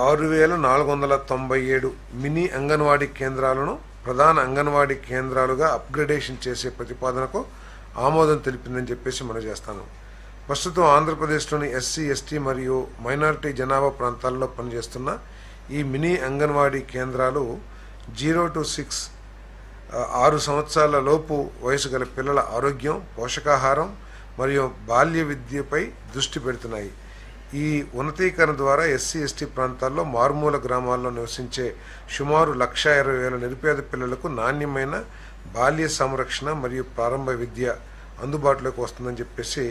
6,497 mini anganwadi కేంద్రాలను ప్రధాన అంగన్వాడీ కేంద్రాలుగా అప్గ్రేడేషన్ చేసే ప్రతిపాదనకు ఆమోదం తెలిపిందని చెప్పేసి మనం చేస్తాను. ప్రస్తుతం ఆంధ్రప్రదేశ్లోని ఎస్సీ, ఎస్టీ మరియు మైనారిటీ జనాభా ప్రాంతాల్లో పనిచేస్తున్న ఈ మినీ అంగన్వాడీ కేంద్రాలు 0 to 6 6 సంవత్సరాల లోపు వయసు గల పిల్లల ఆరోగ్యం, పోషకాహారం మరియు బాల్య విద్యపై దృష్టి పెడుతున్నాయి. ఈ ఉన్నతీకరణ ద్వారా ఎస్సీ, ఎస్టీ ప్రాంతాల్లో మారుమూల గ్రామాల్లో నివసించే సుమారు 1,20,000 నిరుపేద పిల్లలకు నాణ్యమైన బాల్య సంరక్షణ మరియు ప్రారంభ విద్య అందుబాటులోకి వస్తుందని చెప్పేసి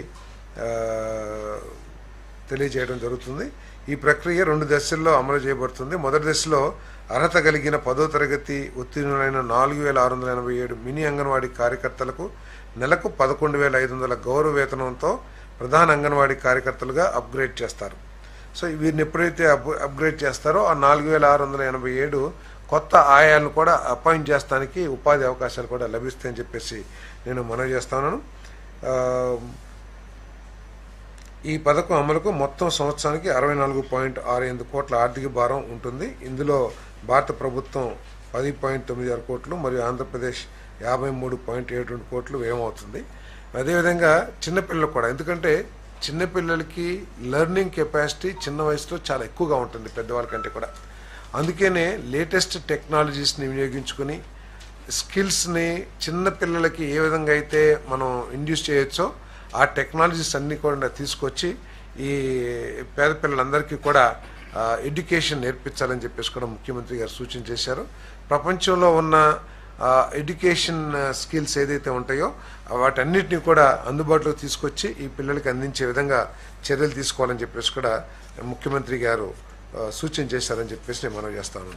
తెలియజేయడం జరుగుతుంది. ఈ ప్రక్రియ 2 దశల్లో అమలు చేయబడుతుంది. మొదటి దశలో అర్హత కలిగిన 10వ తరగతి ఉత్తీర్ణులైన 4,687 మినీ అంగన్వాడీ కార్యకర్తలకు నెలకు 11,500 గౌరవ వేతనంతో ప్రధాన అంగన్వాడీ కార్యకర్తలుగా అప్గ్రేడ్ చేస్తారు. సో వీరిని ఎప్పుడైతే అప్గ్రేడ్ చేస్తారో ఆ 4,687 కొత్త ఆయాలను కూడా అపాయింట్ చేస్తానికి ఉపాధి అవకాశాలు కూడా లభిస్తాయని చెప్పేసి నేను మనవి చేస్తున్నాను. ఈ పథకం అమలుకు మొత్తం సంవత్సరానికి 64.68 కోట్ల ఆర్థిక భారం ఉంటుంది. ఇందులో భారత ప్రభుత్వం 10.96 కోట్లు మరియు ఆంధ్రప్రదేశ్ 53.72 కోట్లు వ్యయమవుతుంది. అదేవిధంగా చిన్నపిల్లలకు కూడా, ఎందుకంటే చిన్నపిల్లలకి లెర్నింగ్ కెపాసిటీ చిన్న వయసులో చాలా ఎక్కువగా ఉంటుంది పెద్దవాళ్ళ కంటే కూడా. అందుకనే లేటెస్ట్ టెక్నాలజీస్ని వినియోగించుకుని స్కిల్స్ని చిన్నపిల్లలకి ఏ విధంగా అయితే మనం ఇండ్యూస్ చేయొచ్చో ఆ టెక్నాలజీస్ అన్నీ కూడా తీసుకొచ్చి ఈ పేద పిల్లలందరికీ కూడా ఎడ్యుకేషన్ నేర్పించాలని చెప్పేసి కూడా ముఖ్యమంత్రి గారు సూచన చేశారు. ప్రపంచంలో ఉన్న ఎడ్యుకేషన్ స్కిల్స్ ఏదైతే ఉంటాయో వాటన్నిటిని కూడా అందుబాటులోకి తీసుకొచ్చి ఈ పిల్లలకి అందించే విధంగా చర్యలు తీసుకోవాలని చెప్పేసి కూడా ముఖ్యమంత్రి గారు సూచన చేశారని చెప్పేసి నేను మనవి చేస్తాను.